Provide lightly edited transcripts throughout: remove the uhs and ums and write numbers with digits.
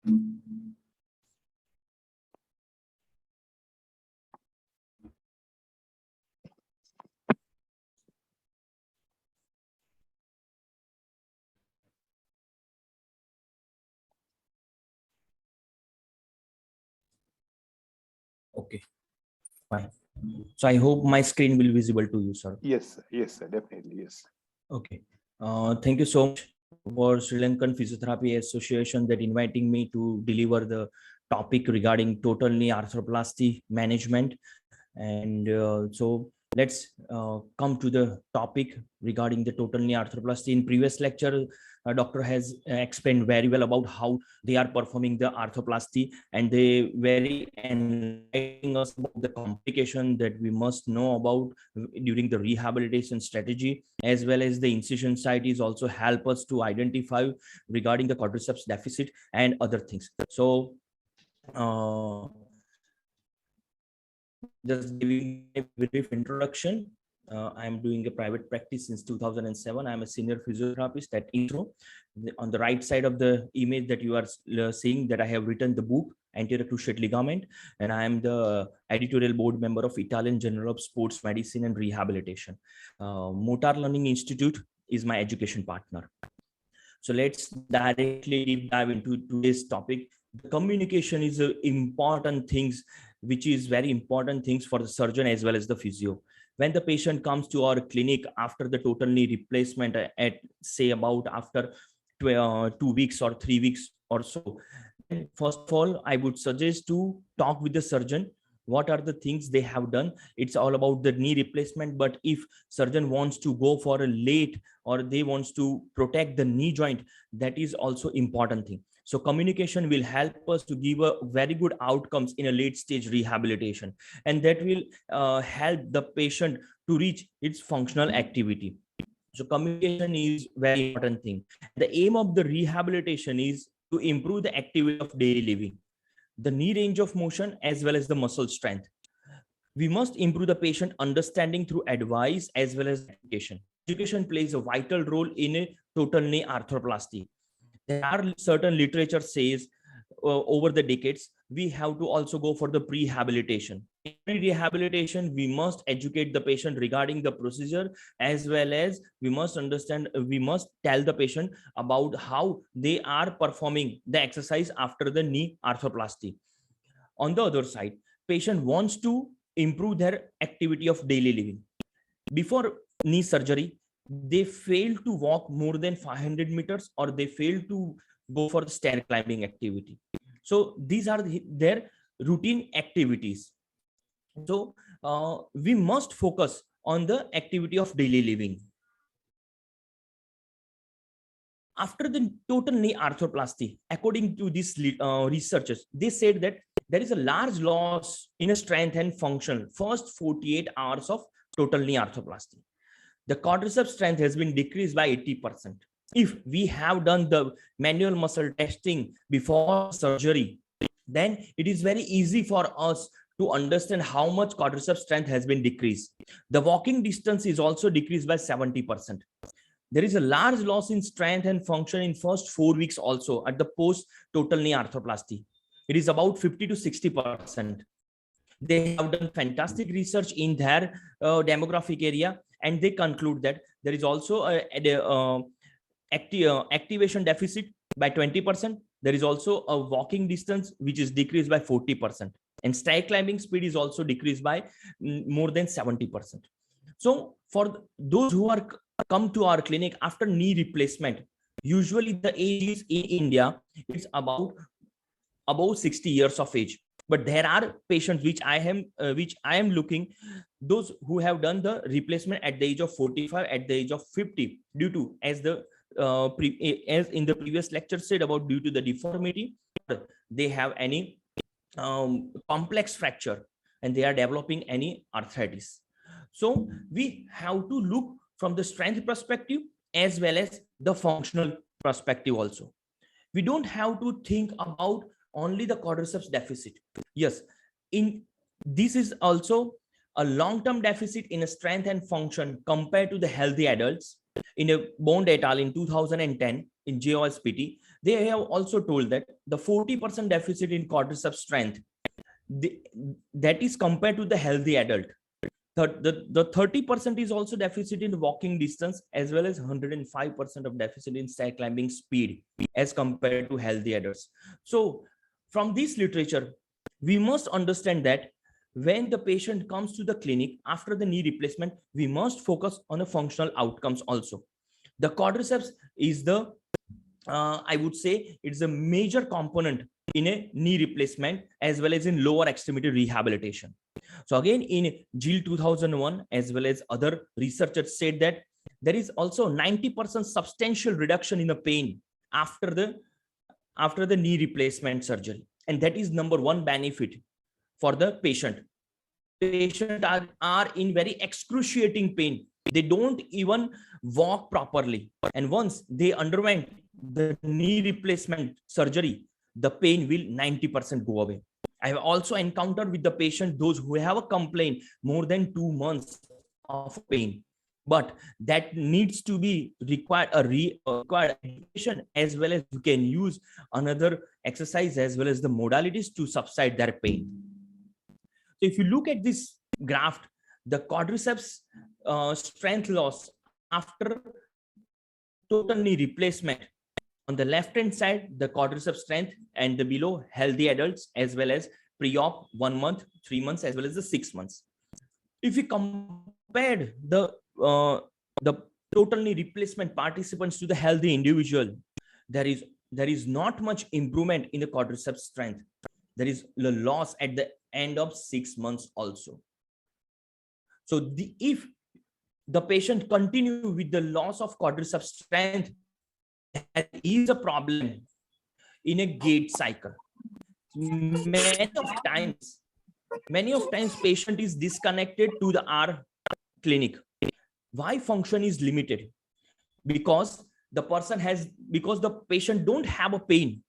Okay, fine. So I hope my screen will be visible to you, sir. Yes, yes, sir, definitely, yes. Okay. Thank you so much for Sri Lankan Physiotherapy Association that inviting me to deliver the topic regarding total knee arthroplasty management. And so let's come to the topic regarding the total knee arthroplasty. In previous lecture, doctor has explained very well about how they are performing the arthroplasty, and they very enlightening us about the complication that we must know about during the rehabilitation strategy, as well as the incision site is also help us to identify regarding the quadriceps deficit and other things. So just giving a brief introduction. I'm doing a private practice since 2007. I'm a senior physiotherapist at ISRO. On the right side of the image that you are seeing, that I have written the book, Anterior Cruciate Ligament, and I am the editorial board member of Italian Journal of Sports Medicine and Rehabilitation. Motor Learning Institute is my education partner. So let's directly deep dive into today's topic. The communication is important things, which is very important things for the surgeon as well as the physio. When the patient comes to our clinic after the total knee replacement at say about after 2 weeks or 3 weeks or so, then first of all, I would suggest to talk with the surgeon. What are the things they have done? It's all about the knee replacement, but if surgeon wants to go for a late or they wants to protect the knee joint, that is also important thing. So communication will help us to give a very good outcomes in a late stage rehabilitation, and that will help the patient to reach its functional activity. So communication is very important thing. The aim of the rehabilitation is to improve the activity of daily living, the knee range of motion, as well as the muscle strength. We must improve the patient understanding through advice as well as education. Education plays a vital role in a total knee arthroplasty. There are certain literature says over the decades, we have to also go for the prehabilitation. In rehabilitation, we must educate the patient regarding the procedure, as well as we must understand, we must tell the patient about how they are performing the exercise after the knee arthroplasty. On the other side, patient wants to improve their activity of daily living. Before knee surgery, they fail to walk more than 500 meters, or they fail to go for the stair climbing activity. So these are their routine activities. So we must focus on the activity of daily living. After the total knee arthroplasty, according to these researchers, they said that there is a large loss in a strength and function first 48 hours of total knee arthroplasty. The quadriceps strength has been decreased by 80%. If we have done the manual muscle testing before surgery, then it is very easy for us to understand how much quadriceps strength has been decreased. The walking distance is also decreased by 70%. There is a large loss in strength and function in first 4 weeks also at the post total knee arthroplasty. It is about 50 to 60%. They have done fantastic research in their demographic area, and they conclude that there is also activation deficit by 20%. There is also a walking distance which is decreased by 40%, and stair climbing speed is also decreased by more than 70%. So for those who are come to our clinic after knee replacement, usually the age is in India, it's about 60 years of age. But there are patients which I am looking, those who have done the replacement at the age of 45, at the age of 50, due to, as in the previous lecture said about, due to the deformity, they have any complex fracture and they are developing any arthritis. So we have to look from the strength perspective as well as the functional perspective also. We don't have to think about only the quadriceps deficit. Yes, this is also a long-term deficit in a strength and function compared to the healthy adults. In a Bond et al. In 2010 in JOSPT, They have also told that the 40% deficit in quadriceps strength, that is compared to the healthy adult. The 30% is also deficit in walking distance, as well as 105% of deficit in stair climbing speed as compared to healthy adults. So from this literature, we must understand that when the patient comes to the clinic after the knee replacement, we must focus on the functional outcomes also. The quadriceps is the, I would say, it's a major component in a knee replacement as well as in lower extremity rehabilitation. So again, in Jill 2001, as well as other researchers said that there is also 90% substantial reduction in the pain after the knee replacement surgery. And that is number one benefit for the patient. Patients are in very excruciating pain. They don't even walk properly. And once they underwent the knee replacement surgery, the pain will 90% go away. I have also encountered with the patient those who have a complaint more than 2 months of pain, but that needs to be required education, as well as you can use another exercise as well as the modalities to subside their pain. So if you look at this graph, the quadriceps strength loss after total knee replacement, on the left hand side, the quadriceps strength, and the below healthy adults, as well as pre-op 1 month, 3 months, as well as the 6 months. If we compared the total knee replacement participants to the healthy individual, there is not much improvement in the quadriceps strength. There is the loss at the end of 6 months also. So if the patient continue with the loss of quadriceps strength, that is a problem in a gait cycle. Many of times patient is disconnected to our clinic. Why function is limited? Because the patient don't have a pain,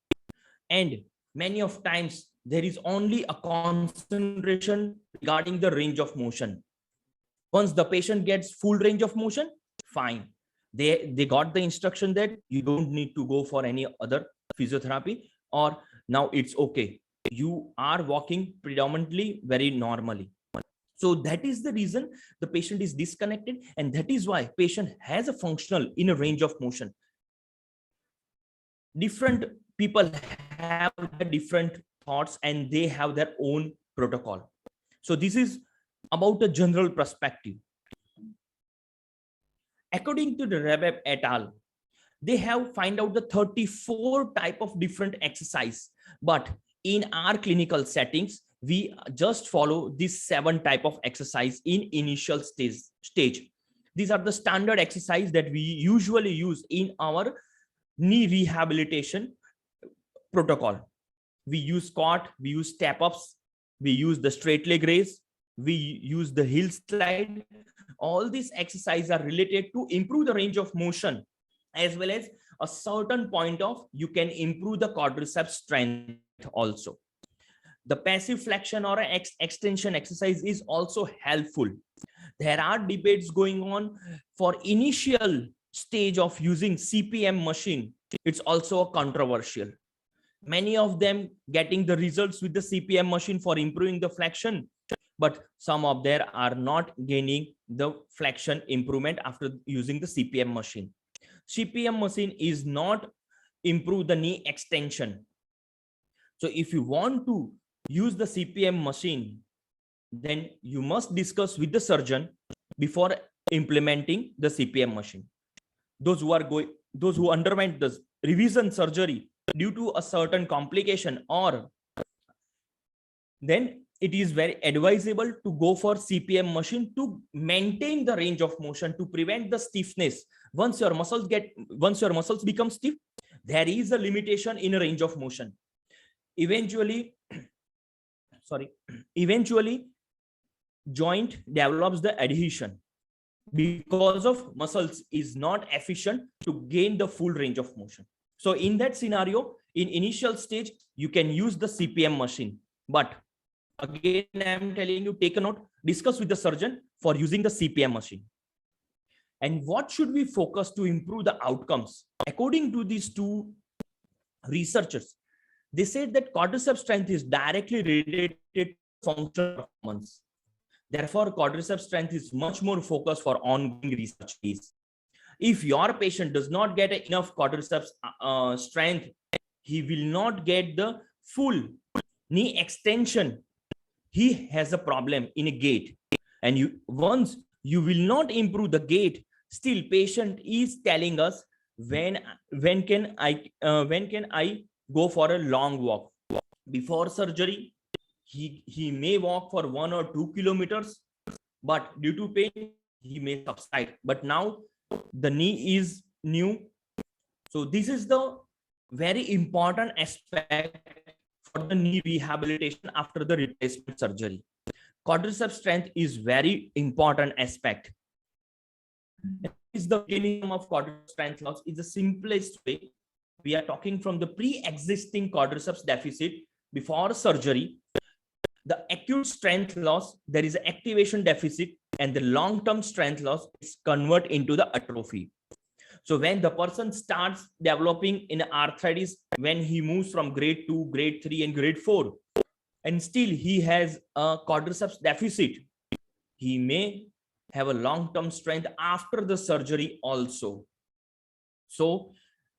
and many of times there is only a concentration regarding the range of motion. Once the patient gets full range of motion, fine. They got the instruction that you don't need to go for any other physiotherapy, or now it's okay. You are walking predominantly very normally. So that is the reason the patient is disconnected, and that is why patient has a functional in a range of motion. Different people have different thoughts and they have their own protocol. So this is about a general perspective. According to the Rabab et al., they have find out the 34 type of different exercise, but in our clinical settings, we just follow this 7 type of exercise in initial stage. These are the standard exercise that we usually use in our knee rehabilitation protocol. We use squat, we use step ups, we use the straight leg raise, we use the heel slide. All these exercises are related to improve the range of motion, as well as a certain point of you can improve the quadriceps strength also. The passive flexion or extension exercise is also helpful. There are debates going on for initial stage of using CPM machine. It's also controversial. Many of them getting the results with the CPM machine for improving the flexion, but some of them are not gaining the flexion improvement after using the CPM machine. CPM machine is not improve the knee extension. So if you want to use the CPM machine, then you must discuss with the surgeon before implementing the CPM machine. Those who underwent the revision surgery due to a certain complication, or then it is very advisable to go for CPM machine to maintain the range of motion, to prevent the stiffness. Once your muscles become stiff, there is a limitation in a range of motion. Eventually joint develops the adhesion because of muscles is not efficient to gain the full range of motion. So in that scenario, in initial stage, you can use the CPM machine. But again, I am telling you, take a note, discuss with the surgeon for using the CPM machine. And what should we focus to improve the outcomes? According to these two researchers, they said that quadriceps strength is directly related to functional performance. Therefore, quadriceps strength is much more focused for ongoing research phase. If your patient does not get enough quadriceps strength, he will not get the full knee extension. He has a problem in a gait, and once you will not improve the gait, still patient is telling us, when can I go for a long walk? Before surgery, he may walk for 1 or 2 kilometers, but due to pain he may subside. But now the knee is new, so this is the very important aspect for the knee rehabilitation after the replacement surgery. Quadriceps strength is very important aspect. Is the mechanism of quadriceps strength loss is the simplest way. We are talking from the pre-existing quadriceps deficit before surgery. The acute strength loss, there is an activation deficit, and the long-term strength loss is convert into the atrophy. So when the person starts developing in arthritis, when he moves from grade 2, grade 3, and grade 4, and still he has a quadriceps deficit, he may have a long-term strength after the surgery also. So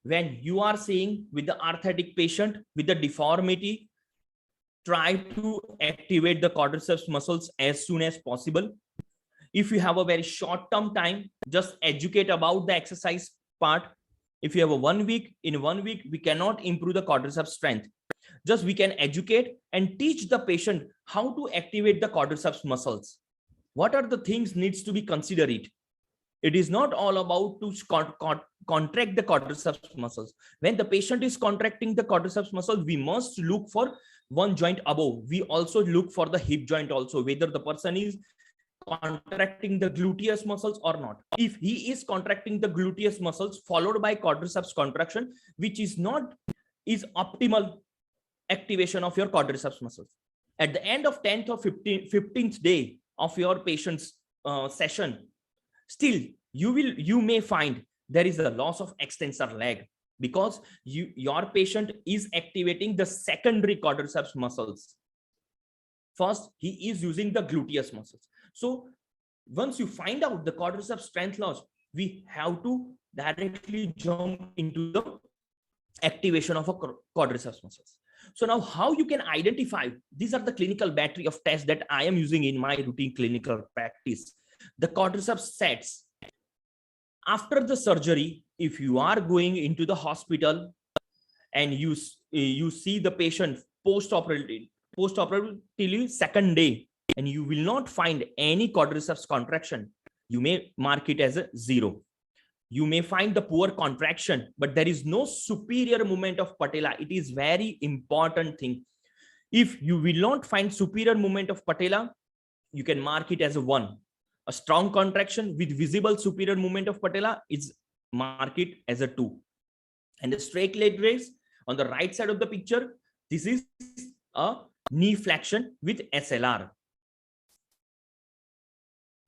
when you are seeing with the arthritic patient with the deformity, try to activate the quadriceps muscles as soon as possible. If you have a very short-term time, just educate about the exercise part. If you have a 1 week, in 1 week, we cannot improve the quadriceps strength. Just we can educate and teach the patient how to activate the quadriceps muscles. What are the things needs to be considered? It is not all about to contract the quadriceps muscles. When the patient is contracting the quadriceps muscle, we must look for one joint above. We also look for the hip joint also, whether the person is contracting the gluteus muscles or not. If he is contracting the gluteus muscles followed by quadriceps contraction, which is not is optimal activation of your quadriceps muscles. At the end of 10th or 15th day of your patient's session, still you may find there is a loss of extensor leg, because your patient is activating the secondary quadriceps muscles. First, he is using the gluteus muscles. So once you find out the quadriceps strength loss, we have to directly jump into the activation of a quadriceps muscles. So now how you can identify, these are the clinical battery of tests that I am using in my routine clinical practice. The quadriceps sets. After the surgery, if you are going into the hospital and you see the patient post-operatively second day, and you will not find any quadriceps contraction, you may mark it as a 0. You may find the poor contraction, but there is no superior movement of patella. It is very important thing. If you will not find superior movement of patella, you can mark it as a 1. A strong contraction with visible superior movement of patella is mark it as a 2. And the straight leg raise on the right side of the picture, this is a knee flexion with SLR.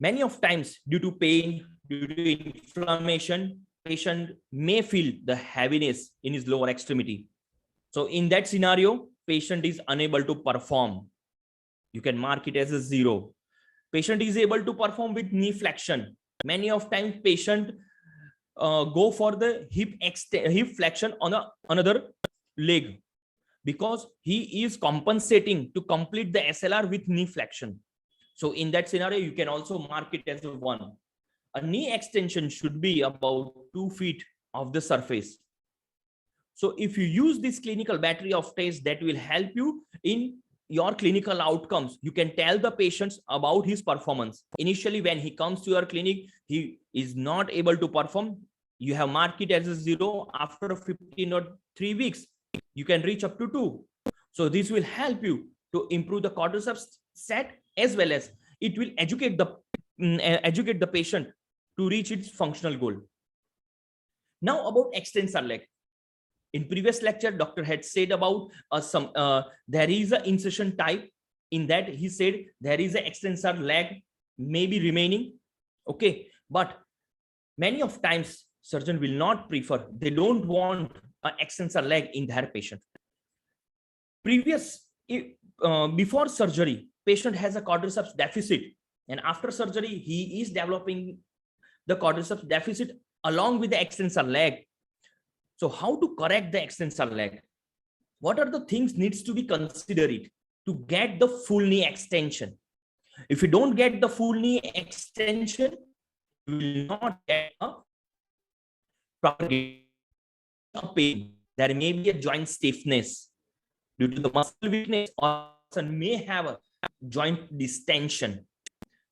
Many of times, due to pain, due to inflammation, patient may feel the heaviness in his lower extremity. So in that scenario, patient is unable to perform. You can mark it as a 0. Patient is able to perform with knee flexion. Many of times, patient go for the hip flexion on another leg, because he is compensating to complete the SLR with knee flexion. So in that scenario, you can also mark it as a 1. A knee extension should be about 2 feet of the surface. So if you use this clinical battery of tests, that will help you in your clinical outcomes. You can tell the patients about his performance. Initially, when he comes to your clinic, he is not able to perform. You have marked it as a 0. After 15 or 3 weeks, you can reach up to 2. So this will help you to improve the quadriceps set, as well as it will educate the patient to reach its functional goal. Now about extensor leg. In previous lecture, doctor had said about there is an insertion type. In that, he said there is an extensor leg may be remaining. Okay, but many of times surgeon will not prefer. They don't want an extensor leg in their patient. Before surgery, patient has a quadriceps deficit, and after surgery, he is developing the quadriceps deficit along with the extensor leg. So how to correct the extensor leg? What are the things needs to be considered to get the full knee extension? If you don't get the full knee extension, you will not get a proper pain. There may be a joint stiffness due to the muscle weakness, or person may have a joint distension.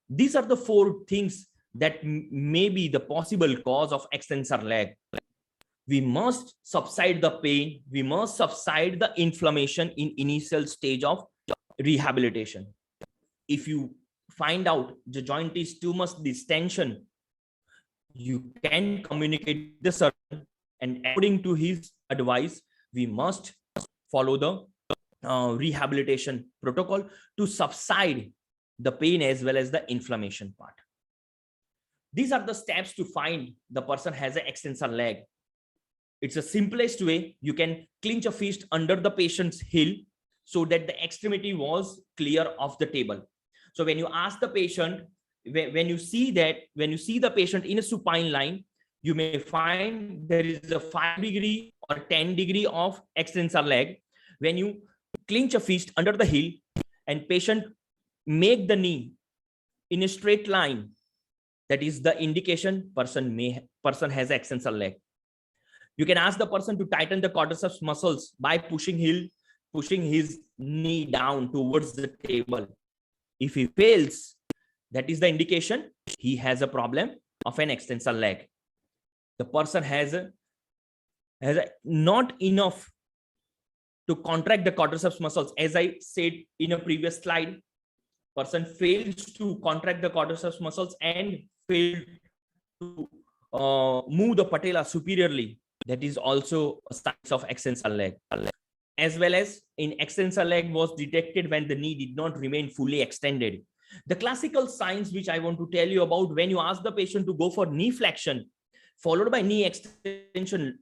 These are the 4 things that may be the possible cause of extensor leg. We must subside the pain. We must subside the inflammation in initial stage of rehabilitation. If you find out the joint is too much distension, you can communicate with the surgeon, and according to his advice, we must follow the rehabilitation protocol to subside the pain as well as the inflammation part. These are the steps to find the person has an extensor leg. It's the simplest way. You can clench a fist under the patient's heel so that the extremity was clear of the table. So when you ask the patient, when you see the patient in a supine line, you may find there is a 5 degree or 10 degree of extensor leg. When you clench a fist under the heel and patient make the knee in a straight line, that is the indication person has extensor leg. You can ask the person to tighten the quadriceps muscles by pushing his knee down towards the table. If he fails, that is the indication he has a problem of an extensor leg. The person has not enough to contract the quadriceps muscles. As I said in a previous slide, person fails to contract the quadriceps muscles and failed to move the patella superiorly. That is also a sign of extensor leg. As well as in extensor leg was detected when the knee did not remain fully extended. The classical signs which I want to tell you about, when you ask the patient to go for knee flexion followed by knee extension,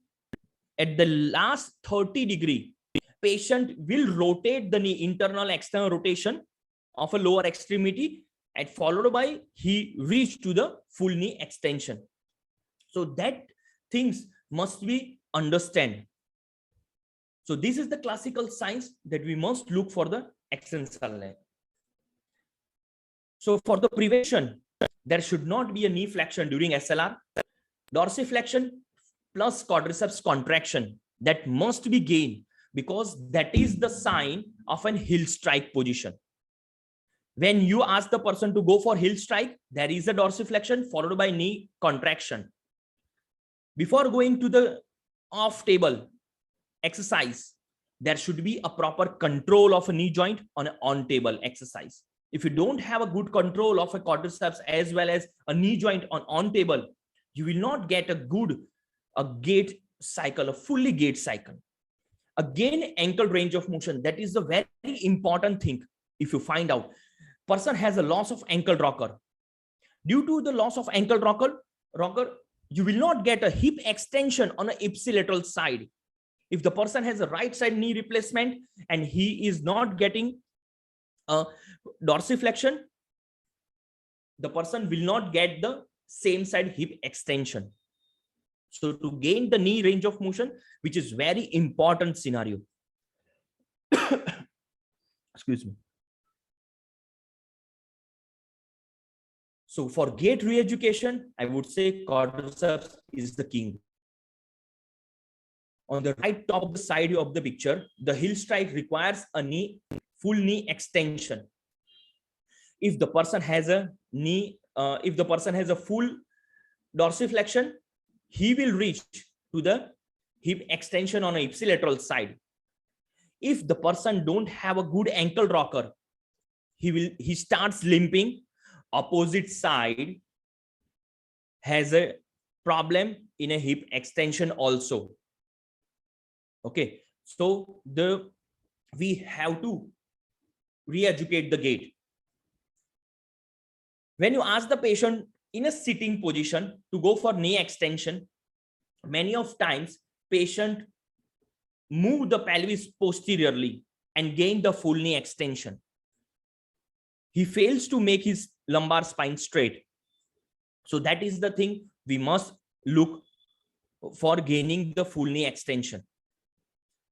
at the last 30 degree, patient will rotate the knee, internal external rotation of a lower extremity, and followed by he reached to the full knee extension. So that things must be understand. So this is the classical signs that we must look for the extensor leg. So for the prevention, there should not be a knee flexion during SLR. Dorsiflexion plus quadriceps contraction, that must be gained, because that is the sign of an heel strike position. When you ask the person to go for heel strike, there is a dorsiflexion followed by knee contraction. Before going to the off table exercise, there should be a proper control of a knee joint on an on table exercise. If you don't have a good control of a quadriceps as well as a knee joint on table, you will not get a gait cycle, a fully gait cycle. Again, ankle range of motion, that is the very important thing. If you find out person has a loss of ankle rocker, due to the loss of ankle rocker, you will not get a hip extension on an ipsilateral side. If the person has a right side knee replacement and he is not getting a dorsiflexion, the person will not get the same side hip extension. So to gain the knee range of motion, which is very important scenario. Excuse me. So for gait re-education, I would say quadriceps is the king. On the right top of the side of the picture, the heel strike requires a full knee extension. If the person has a full dorsiflexion, he will reach to the hip extension on a ipsilateral side. If the person don't have a good ankle rocker, he starts limping. Opposite side has a problem in a hip extension also. Okay, so we have to re-educate the gait. When you ask the patient in a sitting position to go for knee extension, many of times patient move the pelvis posteriorly and gain the full knee extension. He fails to make his lumbar spine straight. So that is the thing we must look for, gaining the full knee extension.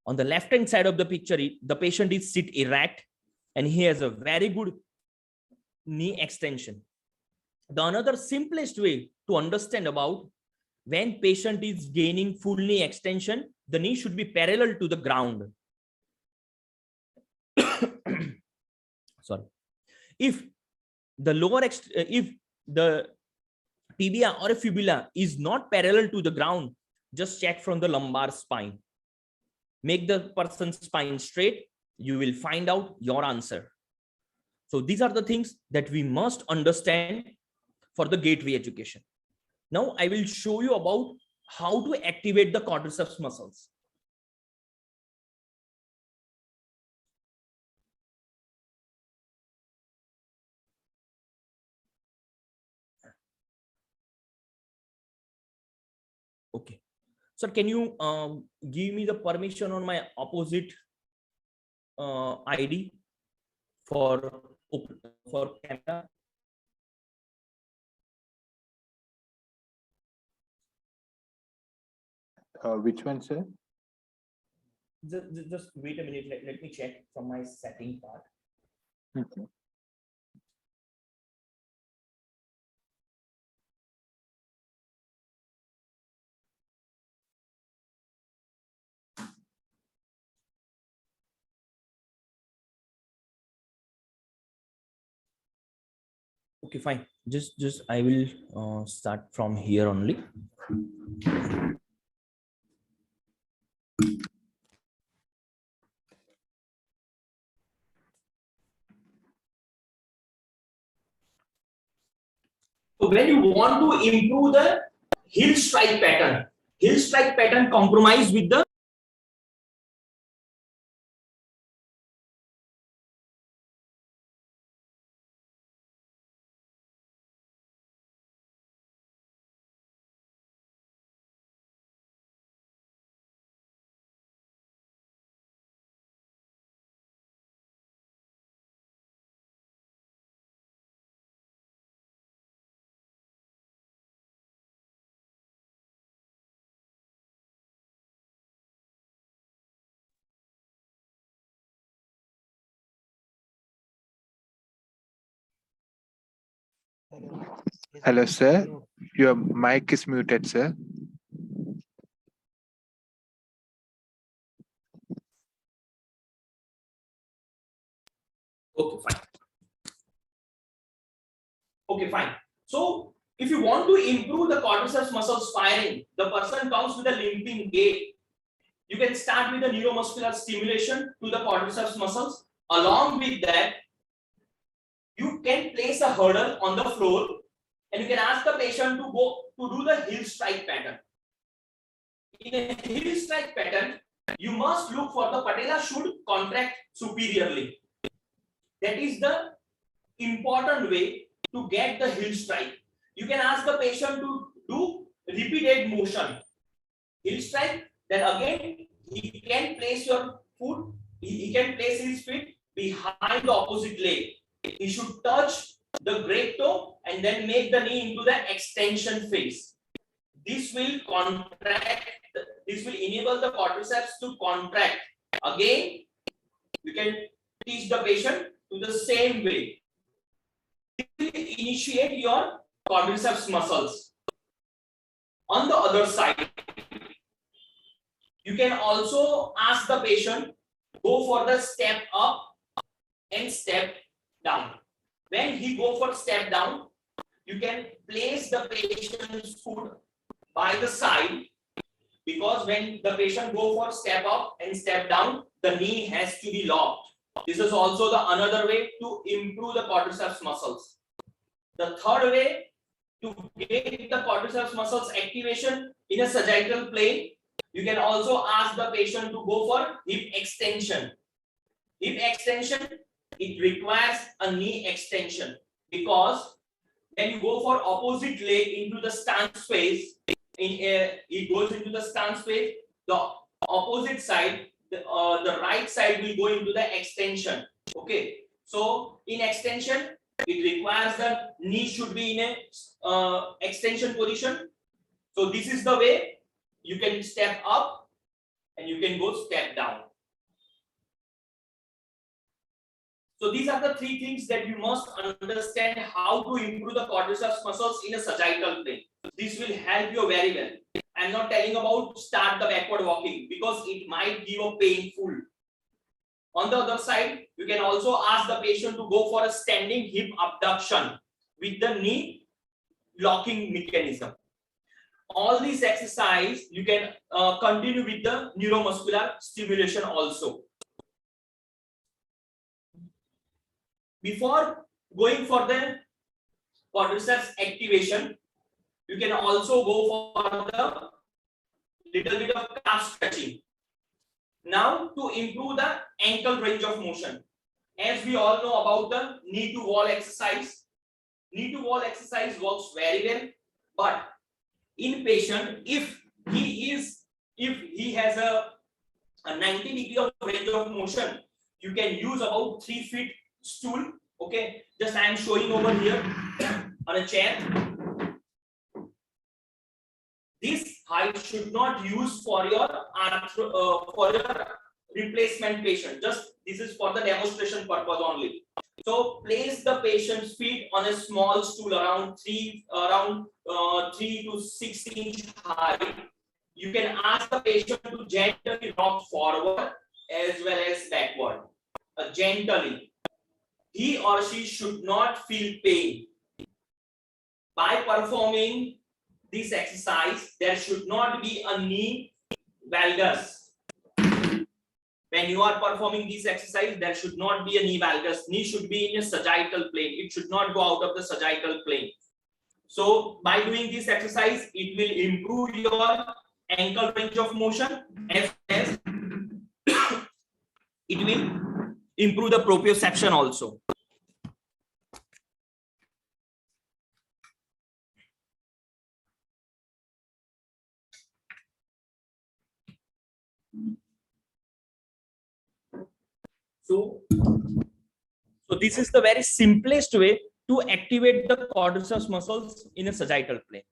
On the left hand side of the picture, the patient is sit erect and he has a very good knee extension. The another simplest way to understand about when patient is gaining full knee extension, the knee should be parallel to the ground. Sorry. If the tibia or fibula is not parallel to the ground, just check from the lumbar spine. Make the person's spine straight. You will find out your answer. So these are the things that we must understand for the gait re-education. Now I will show you about how to activate the quadriceps muscles. Okay. Sir, can you give me the permission on my opposite ID for camera? Which one, sir? Just wait a minute. Let me check from my setting part. Okay. Okay, fine. Just I will start from here only. So when you want to improve the heel strike pattern compromise with the Hello, sir. Your mic is muted, sir. okay, fine. Okay, fine. So if you want to improve the quadriceps muscles firing, the person comes with a limping gait. You can start with a neuromuscular stimulation to the quadriceps muscles. Along with that, you can place a hurdle on the floor and you can ask the patient to go to do the heel strike pattern. In a heel strike pattern, you must look for the patella should contract superiorly. That is the important way to get the heel strike. You can ask the patient to do repeated motion. Heel strike, then again he can place your foot, he can place his feet behind the opposite leg. He should touch the great toe and then make the knee into the extension phase. This will contract, this will enable the quadriceps to contract. Again, you can teach the patient to the same way. It will initiate your quadriceps muscles. On the other side, you can also ask the patient go for the step up and step down. When he go for step down, you can place the patient's foot by the side, because when the patient go for step up and step down, the knee has to be locked. This is also the another way to improve the quadriceps muscles. The third way to get the quadriceps muscles activation in a sagittal plane, you can also ask the patient to go for hip extension. Hip extension, it requires a knee extension, because when you go for opposite leg into the stance phase, it goes into the stance phase, the opposite side, the right side will go into the extension. Okay, so in extension, it requires the knee should be in a extension position. So this is the way you can step up and you can go step down. So these are the three things that you must understand how to improve the quadriceps muscles in a sagittal plane. This will help you very well. I'm not telling about start the backward walking because it might give a painful. On the other side, you can also ask the patient to go for a standing hip abduction with the knee locking mechanism. All these exercise you can continue with the neuromuscular stimulation also. Before going for the quadriceps activation, you can also go for the little bit of calf stretching. Now to improve the ankle range of motion, as we all know about the knee to wall exercise. Knee to wall exercise works very well, but in patient, if he has a 90 degree of range of motion, you can use about 3 feet stool. Okay, just I am showing over here on a chair. This height should not use for your replacement patient. Just this is for the demonstration purpose only. So place the patient's feet on a small stool around 3 to 6 inch high. You can ask the patient to gently rock forward as well as backward. Gently. He or she should not feel pain. By performing this exercise, there should not be a knee valgus. When you are performing this exercise, there should not be a knee valgus. Knee should be in a sagittal plane. It should not go out of the sagittal plane. So by doing this exercise, it will improve your ankle range of motion as well as it will improve the proprioception also. So this is the very simplest way to activate the quadriceps muscles in a sagittal plane.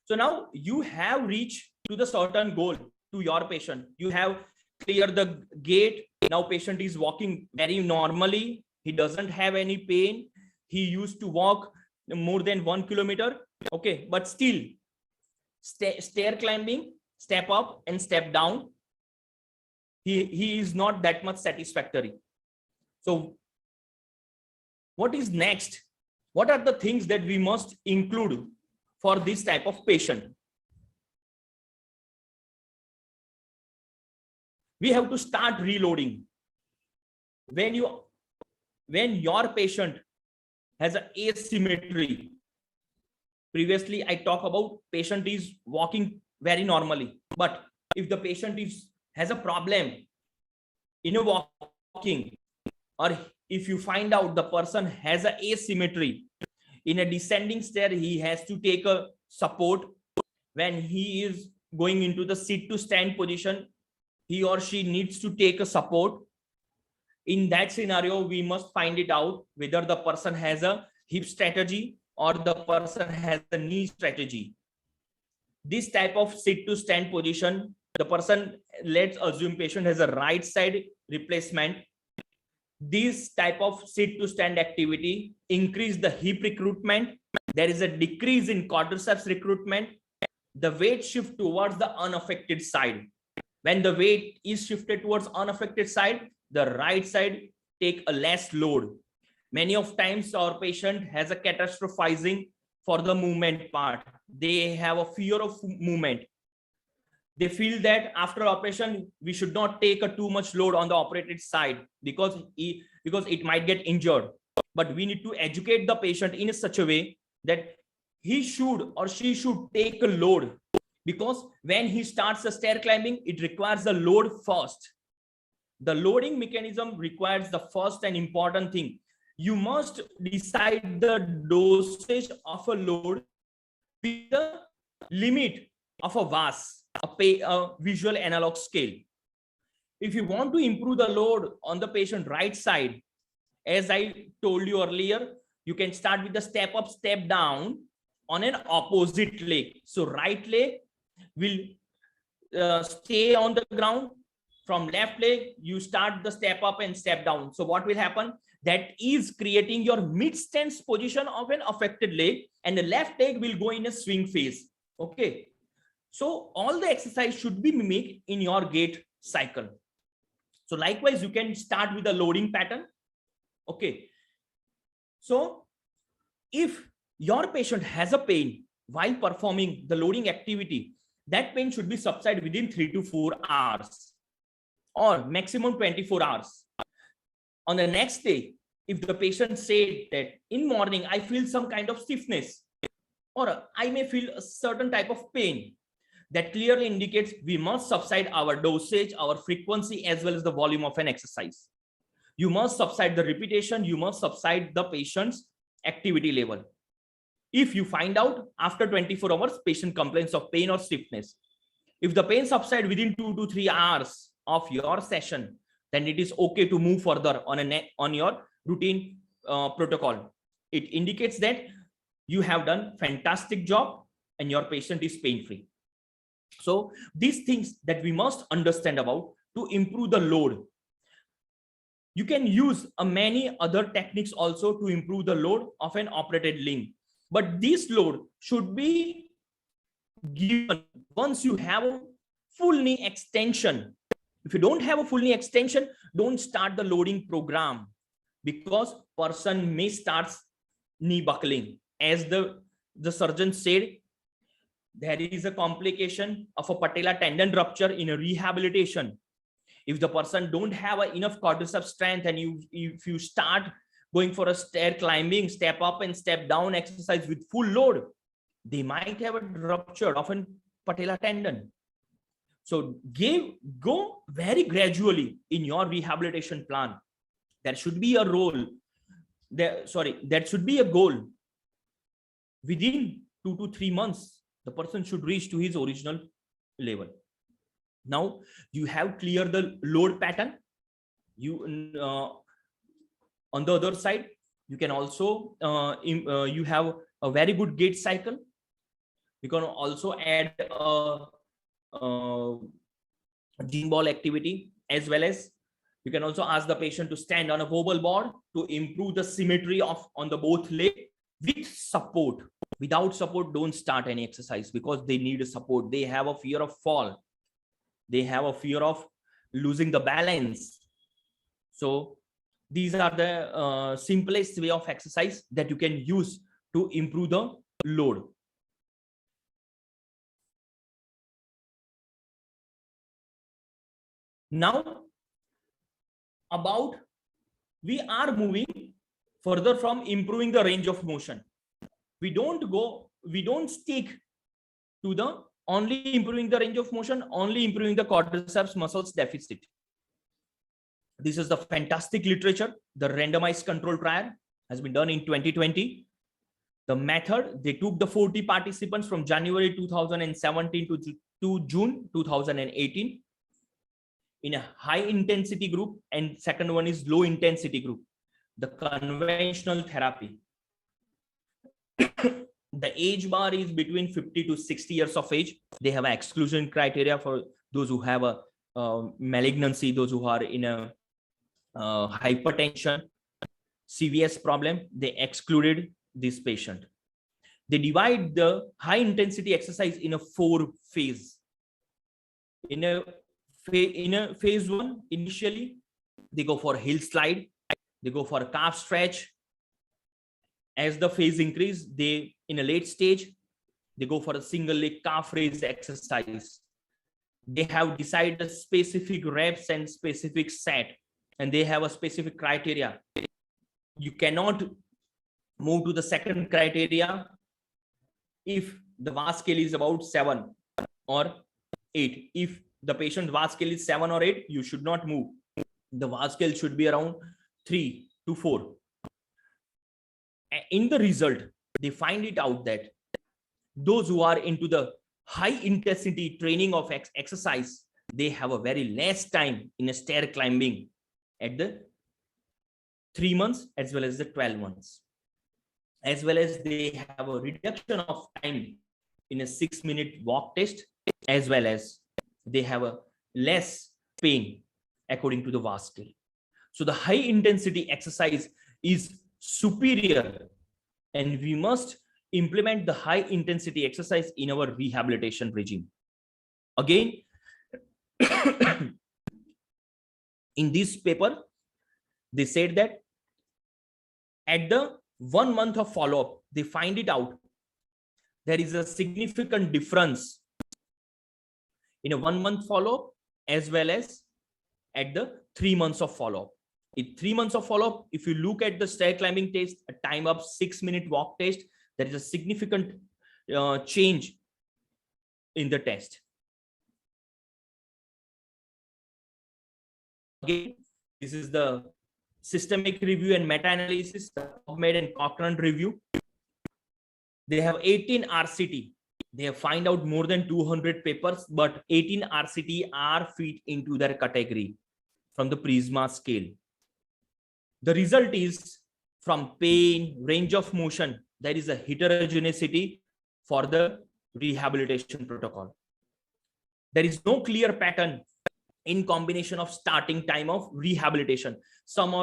So now you have reached to the certain goal to your patient. You have cleared the gate. Now patient is walking very normally. He doesn't have any pain. He used to walk more than 1 kilometer. Okay, but still stair climbing, step up and step down. He is not that much satisfactory. So what is next? What are the things that we must include for this type of patient? We have to start reloading. When your patient has an asymmetry, previously I talked about patient is walking very normally, but if the patient has a problem in a walking, or if you find out the person has an asymmetry in a descending stair, he has to take a support. When he is going into the sit to stand position, he or she needs to take a support. In that scenario, we must find it out whether the person has a hip strategy or the person has a knee strategy. This type of sit to stand position, the person, let's assume patient has a right side replacement. This type of sit to stand activity increase the hip recruitment. There is a decrease in quadriceps recruitment. The weight shift towards the unaffected side. When the weight is shifted towards unaffected side, the right side take a less load. Many of times our patient has a catastrophizing for the movement part. They have a fear of movement. They feel that after operation, we should not take a too much load on the operated side because it might get injured. But we need to educate the patient in such a way that he should or she should take a load, because when he starts the stair climbing, it requires the load first. The loading mechanism requires the first and important thing. You must decide the dosage of a load with the limit of a VAS, a visual analog scale. If you want to improve the load on the patient right side, as I told you earlier, you can start with the step up, step down on an opposite leg. So right leg will stay on the ground. From left leg, you start the step up and step down. So what will happen? That is creating your mid stance position of an affected leg, and the left leg will go in a swing phase. Okay. So all the exercise should be mimicked in your gait cycle. So likewise, you can start with a loading pattern. Okay. So if your patient has a pain while performing the loading activity, that pain should be subsided within 3 to 4 hours or maximum 24 hours. On the next day, if the patient said that in morning, I feel some kind of stiffness, or I may feel a certain type of pain, that clearly indicates we must subside our dosage, our frequency, as well as the volume of an exercise. You must subside the repetition, you must subside the patient's activity level. If you find out after 24 hours, patient complains of pain or stiffness, if the pain subsides within 2 to 3 hours of your session, then it is okay to move further on your routine protocol. It indicates that you have done fantastic job and your patient is pain-free. So these things that we must understand about to improve the load. You can use many other techniques also to improve the load of an operated limb, but this load should be given once you have a full knee extension. If you don't have a full knee extension, don't start the loading program, because person may start knee buckling. As the surgeon said, there is a complication of a patella tendon rupture in a rehabilitation. If the person don't have enough quadriceps strength, and if you start going for a stair climbing, step up and step down exercise with full load, they might have a rupture of a patella tendon. So go very gradually in your rehabilitation plan. There should be a role there. That should be a goal. Within 2 to 3 months, the person should reach to his original level. Now you have cleared the load pattern. You on the other side, you can also you have a very good gait cycle. You can also add gym ball activity, as well as you can also ask the patient to stand on a wobble board to improve the symmetry of on the both leg with support. Without support, don't start any exercise, because they need a support. They have a fear of fall. They have a fear of losing the balance. So these are the simplest way of exercise that you can use to improve the load. Now, we are moving further from improving the range of motion. We don't stick to the only improving the range of motion, only improving the quadriceps muscles deficit. This is the fantastic literature. The randomized control trial has been done in 2020. The method, they took the 40 participants from January 2017 to June 2018 in a high intensity group, and second one is low intensity group, the conventional therapy. The age bar is between 50 to 60 years of age. They have an exclusion criteria for those who have a malignancy, those who are in a hypertension, CVS problem. They excluded this patient. They divide the high intensity exercise in a 4 phase. In a phase 1, initially they go for hill slide, they go for a calf stretch. As the phase increase, they in a late stage, they go for a single leg calf raise exercise. They have decided specific reps and specific set, and they have a specific criteria. You cannot move to the second criteria if the VAS scale is about 7 or 8. If the patient VAS scale is 7 or 8, you should not move. The VAS scale should be around 3 to 4. In the result, they find it out that those who are into the high intensity training of exercise, they have a very less time in a stair climbing at the 3 months as well as the 12 months, as well as they have a reduction of time in a 6-minute walk test, as well as they have a less pain according to the VAS scale. So the high intensity exercise is superior, and we must implement the high intensity exercise in our rehabilitation regime. Again, in this paper, they said that at the 1 month of follow-up, they find it out there is a significant difference in a 1 month follow-up as well as at the 3 months of follow-up. In 3 months of follow-up, if you look at the stair climbing test, a time up 6-minute walk test, there is a significant change in the test. Again, this is the systemic review and meta-analysis, the PubMed and Cochrane review. They have 18 RCT. They have find out more than 200 papers, but 18 RCT are fit into their category from the Prisma scale. The result is from pain, range of motion, there is a heterogeneity for the rehabilitation protocol. There is no clear pattern in combination of starting time of rehabilitation. Some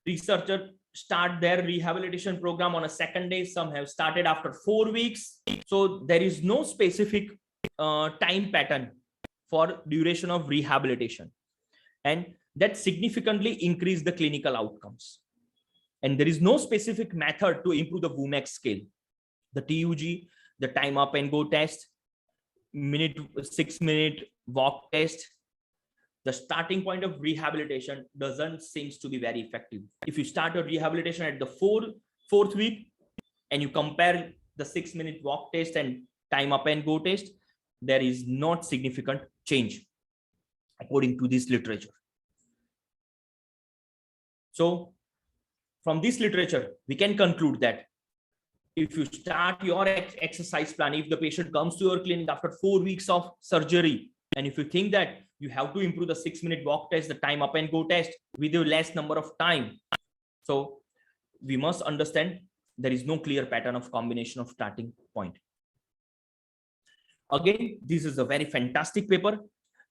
researchers start their rehabilitation program on a second day, some have started after 4 weeks. So there is no specific time pattern for duration of rehabilitation, and that significantly increase the clinical outcomes. And there is no specific method to improve the WOMAC scale. The TUG, the time up and go test, 6-minute walk test, the starting point of rehabilitation doesn't seems to be very effective. If you start a rehabilitation at the fourth week and you compare the 6-minute walk test and time up and go test, there is not significant change according to this literature. So from this literature, we can conclude that if you start your exercise plan, if the patient comes to your clinic after 4 weeks of surgery, and if you think that you have to improve the 6-minute walk test, the time up and go test with a less number of time, so we must understand there is no clear pattern of combination of starting point. Again, this is a very fantastic paper.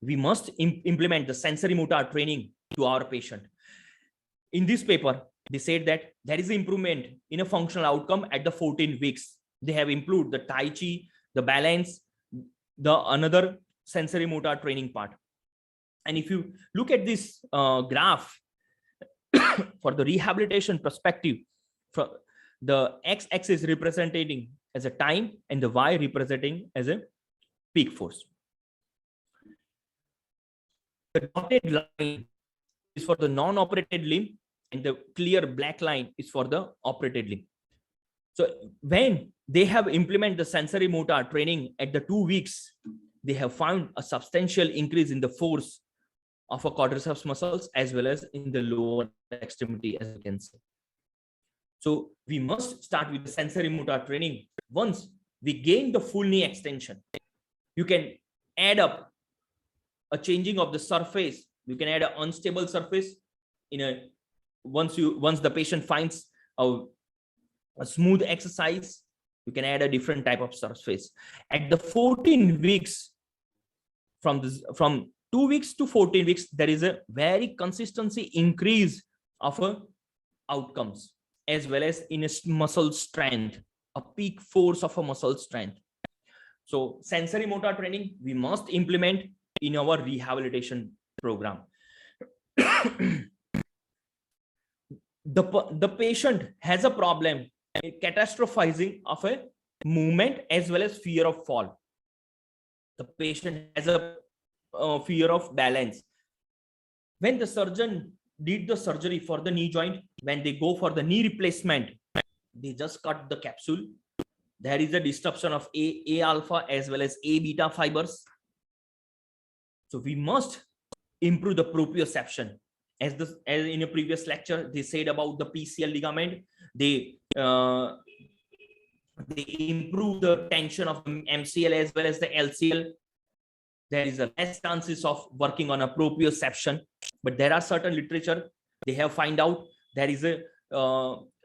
We must implement the sensory motor training to our patient. In this paper, they said that there is improvement in a functional outcome at the 14 weeks. They have improved the Tai Chi, the balance, the another sensory motor training part. And if you look at this graph for the rehabilitation perspective, for the x-axis representing as a time and the y representing as a peak force. The dotted line is for the non-operated limb, and the clear black line is for the operated limb. So when they have implemented the sensory motor training at the 2 weeks, they have found a substantial increase in the force of a quadriceps muscles as well as in the lower extremity, as you can see. So we must start with the sensory motor training. Once we gain the full knee extension, you can add up a changing of the surface. You can add an unstable surface in a once the patient finds a smooth exercise, you can add a different type of surface. At the 14 weeks, from 2 weeks to 14 weeks, there is a very consistency increase of outcomes, as well as in a muscle strength, a peak force of a muscle strength. So sensory motor training we must implement in our rehabilitation program. The patient has a problem catastrophizing of a movement as well as fear of fall. The patient has a fear of balance. When the surgeon did the surgery for the knee joint, when they go for the knee replacement, they just cut the capsule. There is a disruption of A alpha as well as A beta fibers. So we must improve the proprioception. As in a previous lecture, they said about the PCL ligament, they They improve the tension of the MCL as well as the LCL. There is a less chances of working on a proprioception, but there are certain literature they have find out there is a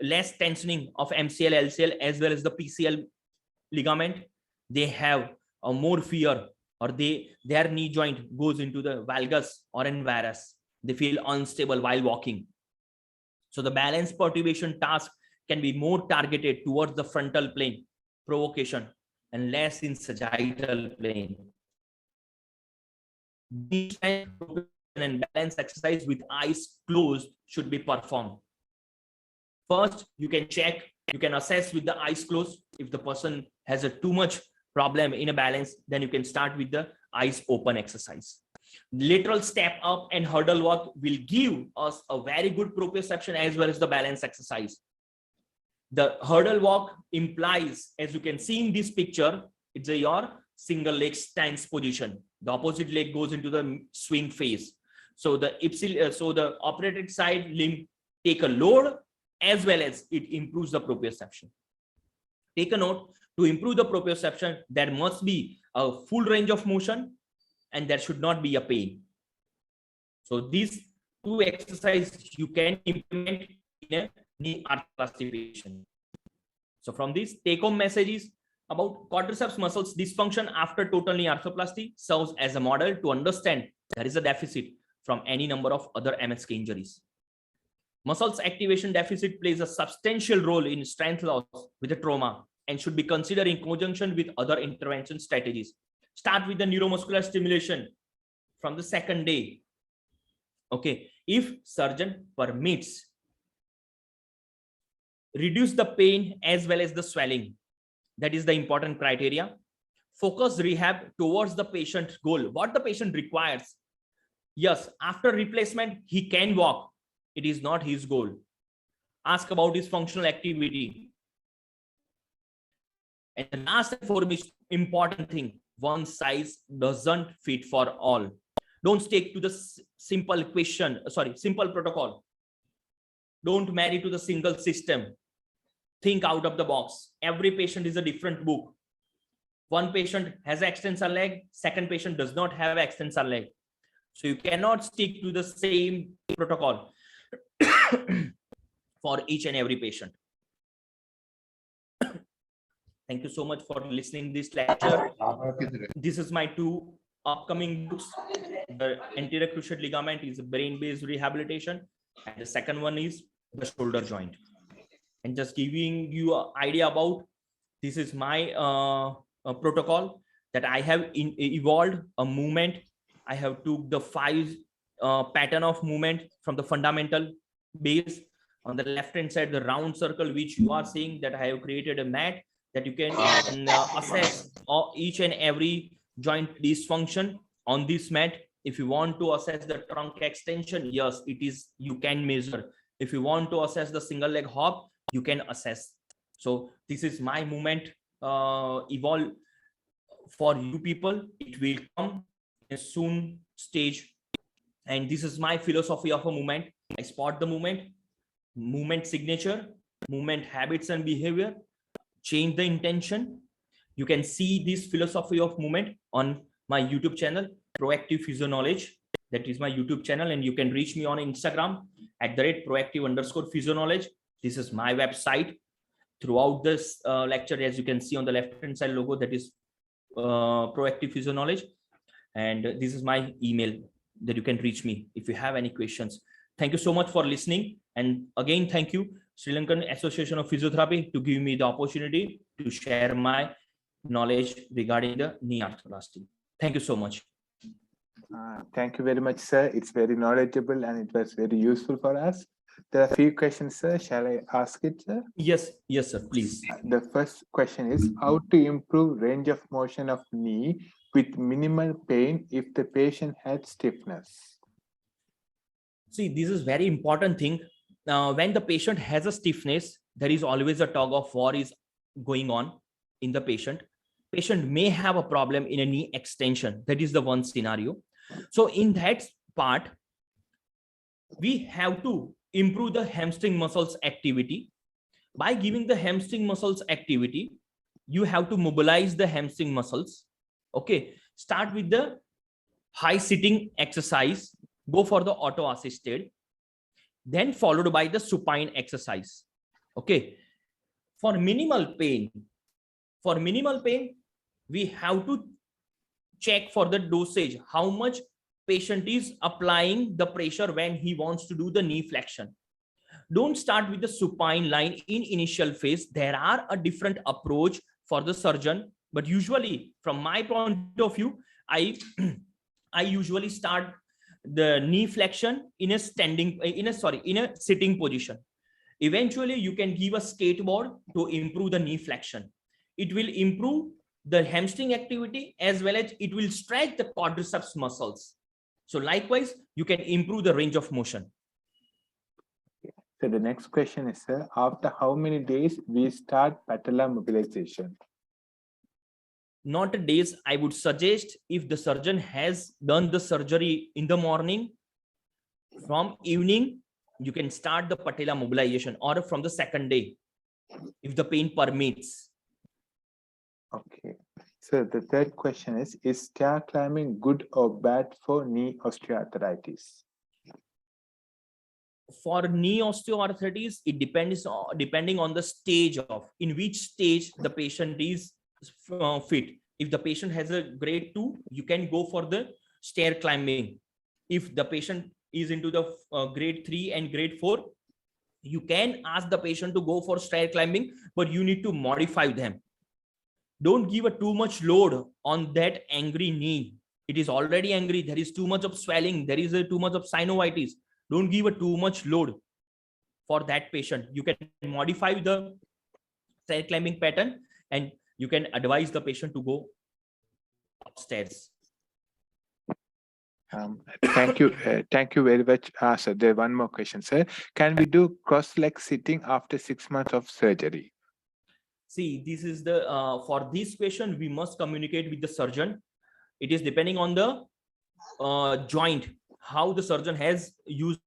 less tensioning of MCL, LCL as well as the PCL ligament. They have a more fear, or their knee joint goes into the valgus or in varus. They feel unstable while walking. So the balance perturbation task can be more targeted towards the frontal plane provocation and less in sagittal plane. These and balance exercise with eyes closed should be performed. First, you can check, you can assess with the eyes closed. If the person has a too much problem in a balance, then you can start with the eyes open exercise. Lateral step up and hurdle walk will give us a very good proprioception as well as the balance exercise. The hurdle walk implies, as you can see in this picture, it's your single leg stance position. The opposite leg goes into the swing phase. So the operated side limb take a load as well as it improves the proprioception. Take a note, to improve the proprioception, there must be a full range of motion and there should not be a pain. So these two exercises you can implement in a knee arthroplasty patient. So from this take-home messages about quadriceps muscles dysfunction after total knee arthroplasty serves as a model to understand there is a deficit from any number of other MSK injuries. Muscles activation deficit plays a substantial role in strength loss with a trauma and should be considered in conjunction with other intervention strategies. Start with the neuromuscular stimulation from the second day. Okay, if surgeon permits, reduce the pain as well as the swelling. That is the important criteria. Focus rehab towards the patient goal, what the patient requires. Yes, after replacement, he can walk. It is not his goal. Ask about his functional activity. And the last and foremost important thing, one size doesn't fit for all. Don't stick to the simple protocol. Don't marry to the single system. Think out of the box. Every patient is a different book. One patient has an extensor leg, second patient does not have an extensor leg. So you cannot stick to the same protocol for each and every patient. Thank you so much for listening to this lecture. This is my two upcoming books. The anterior cruciate ligament is a brain-based rehabilitation, and the second one is the shoulder joint. And just giving you an idea about, this is my protocol that I have evolved a movement. I have took the 5 pattern of movement from the fundamental base. On the left hand side, the round circle which you are seeing, that I have created a mat that you can assess each and every joint dysfunction on this mat. If you want to assess the trunk extension, yes, it is, you can measure. If you want to assess the single leg hop, you can assess. So this is my movement evolve for you people. It will come in a soon stage, and this is my philosophy of a movement. I spot the movement signature, movement habits and behavior, change the intention. You can see this philosophy of movement on my YouTube channel, Proactive Physio Knowledge. That is my YouTube channel, and you can reach me on Instagram at @proactive_physio knowledge. This is my website. Throughout this lecture, as you can see on the left hand side logo, that is Proactive Physio Knowledge, and this is my email that you can reach me if you have any questions. Thank you so much for listening, and again thank you Sri Lankan Association of Physiotherapy to give me the opportunity to share my knowledge regarding the knee arthroplasty. Thank you so much. Thank you very much, sir. It's very knowledgeable and it was very useful for us. There are a few questions, sir. Shall I ask it, sir? Yes, sir, please. The first question is how to improve range of motion of knee with minimal pain if the patient had stiffness? See, this is very important thing. When the patient has a stiffness, there is always a tug of war is going on in the patient. Patient may have a problem in a knee extension. That is the one scenario. So in that part, we have to improve the hamstring muscles activity By giving the hamstring muscles activity, you have to mobilize the hamstring muscles. Okay, start with the high sitting exercise, go for the auto assisted, then followed by the supine exercise. Okay, for minimal pain, we have to check for the dosage, how much patient is applying the pressure when he wants to do the knee flexion. Don't start with the supine line in initial phase. There are a different approach for the surgeon, but usually from my point of view, I usually start the knee flexion in a sitting position. Eventually you can give a skateboard to improve the knee flexion. It will improve the hamstring activity as well as it will stretch the quadriceps muscles. So likewise, you can improve the range of motion. So the next question is, sir, after how many days we start patellar mobilization? Not days. I would suggest if the surgeon has done the surgery in the morning, from evening, you can start the patella mobilization, or from the second day, if the pain permits. Okay. So the third question is stair climbing good or bad for knee osteoarthritis? For knee osteoarthritis, it depends on, depending on the stage of in which stage the patient is fit. If the patient has a grade 2, you can go for the stair climbing. If the patient is into the grade 3 and grade 4, you can ask the patient to go for stair climbing, but you need to modify them. Don't give a too much load on that angry knee. It is already angry. There is too much of swelling. There is too much of synovitis. Don't give a too much load for that patient. You can modify the stair climbing pattern and you can advise the patient to go upstairs. Thank you. Thank you very much. Sir, there one more question, sir. Can we do cross-leg sitting after 6 months of surgery? See, this is the, for this question, we must communicate with the surgeon. It is depending on the joint, how the surgeon has used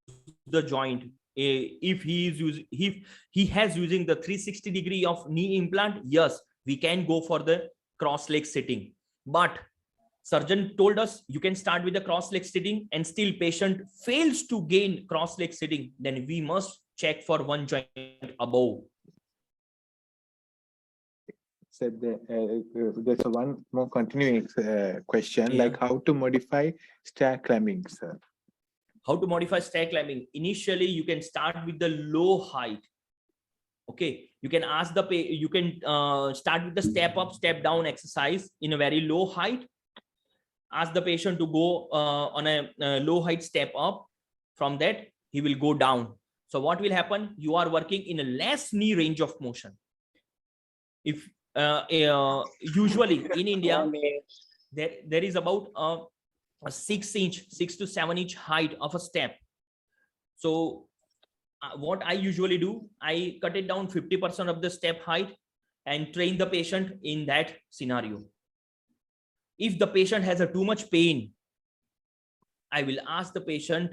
the joint. If he is using, if he has using the 360 degree of knee implant, yes, we can go for the cross leg sitting. But surgeon told us you can start with the cross leg sitting and still patient fails to gain cross leg sitting, then we must check for one joint above. So there's one more continuing question, like how to modify stair climbing, sir. How to modify stair climbing? Initially, you can start with the low height. Okay, you can ask the you can start with the step up, step down exercise in a very low height. Ask the patient to go on a low height step up. From that, he will go down. So what will happen? You are working in a less knee range of motion. If usually in India, there is about a 6 to 7 inch height of a step. So what I usually do, I cut it down 50% of the step height and train the patient in that scenario. If the patient has a too much pain, I will ask the patient,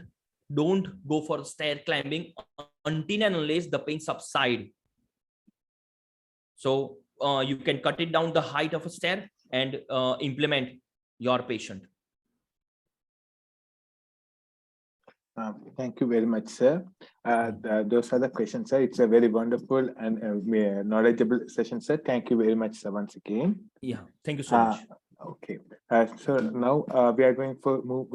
don't go for stair climbing until and unless the pain subside. So you can cut it down the height of a stair and implement your patient. Thank you very much, sir. Those are the questions, sir. It's a very wonderful and knowledgeable session, sir. Thank you very much, sir, once again. Yeah, thank you so much. Okay. So now we are going for move